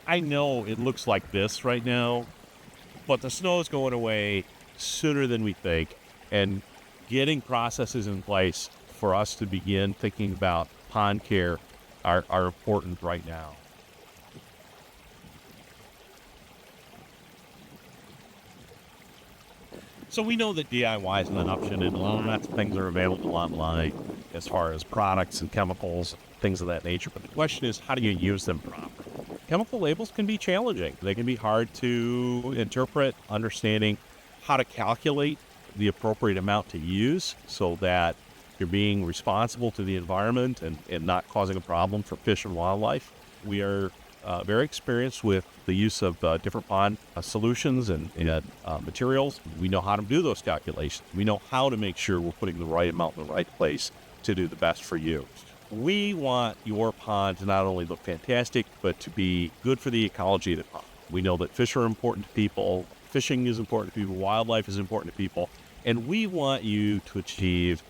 I know it looks like this right now, but the snow is going away sooner than we think, and getting processes in place for us to begin thinking about pond care are important right now. So we know that DIY is an option, and lots of things are available online as far as products and chemicals, things of that nature. But the question is, how do you use them properly? Chemical labels can be challenging. They can be hard to interpret, understanding how to calculate the appropriate amount to use so that you're being responsible to the environment and not causing a problem for fish and wildlife. We are very experienced with the use of different pond solutions and materials. We know how to do those calculations. We know how to make sure we're putting the right amount in the right place to do the best for you. We want your pond to not only look fantastic, but to be good for the ecology of the pond. We know that fish are important to people, fishing is important to people, wildlife is important to people, and we want you to achieve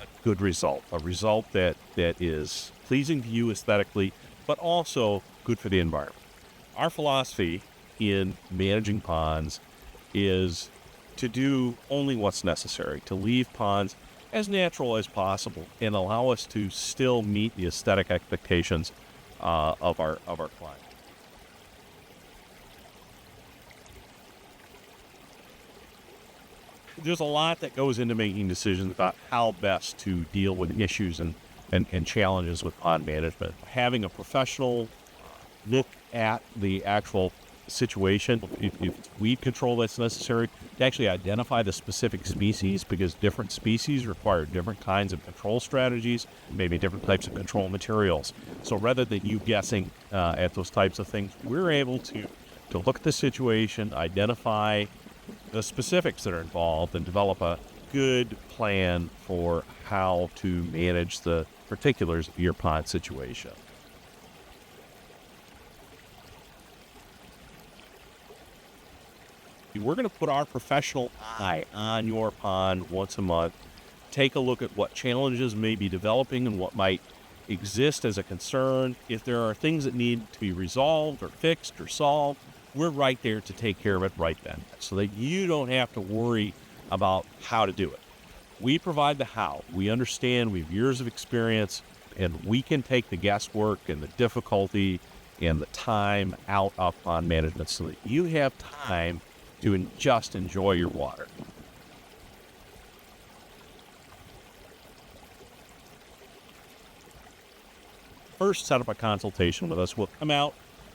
a good result, a result that is pleasing to you aesthetically, but also good for the environment. Our philosophy in managing ponds is to do only what's necessary, to leave ponds as natural as possible and allow us to still meet the aesthetic expectations of our client. There's a lot that goes into making decisions about how best to deal with issues and challenges with pond management. Having a professional look at the actual situation, if weed control that's necessary, to actually identify the specific species, because different species require different kinds of control strategies, maybe different types of control materials. So rather than you guessing at those types of things, we're able to look at the situation, identify the specifics that are involved, and develop a good plan for how to manage the particulars of your pond situation. We're going to put our professional eye on your pond once a month, take a look at what challenges may be developing and what might exist as a concern. If there are things that need to be resolved or fixed or solved, we're right there to take care of it right then, so that you don't have to worry about how to do it. We provide the how. We understand, we have years of experience, and we can take the guesswork and the difficulty and the time out of pond management so that you have time to just enjoy your water. First, set up a consultation with us. We'll come out,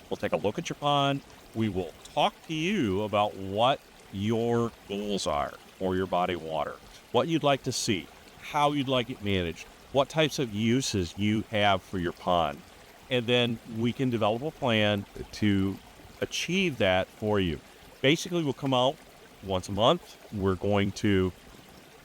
we'll take a look at your pond, we will talk to you about what your goals are for your body of water, what you'd like to see, how you'd like it managed, what types of uses you have for your pond. And then we can develop a plan to achieve that for you. Basically, we'll come out once a month. We're going to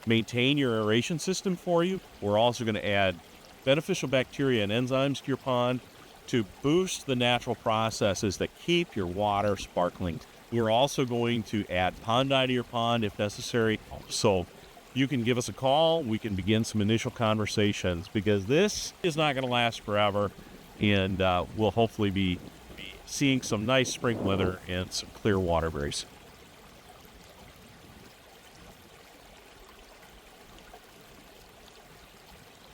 maintain your aeration system for you. We're also going to add beneficial bacteria and enzymes to your pond to boost the natural processes that keep your water sparkling. We're also going to add pond dye to your pond if necessary. So you can give us a call. We can begin some initial conversations, because this is not going to last forever. And we'll hopefully be seeing some nice spring weather and some clear water very soon.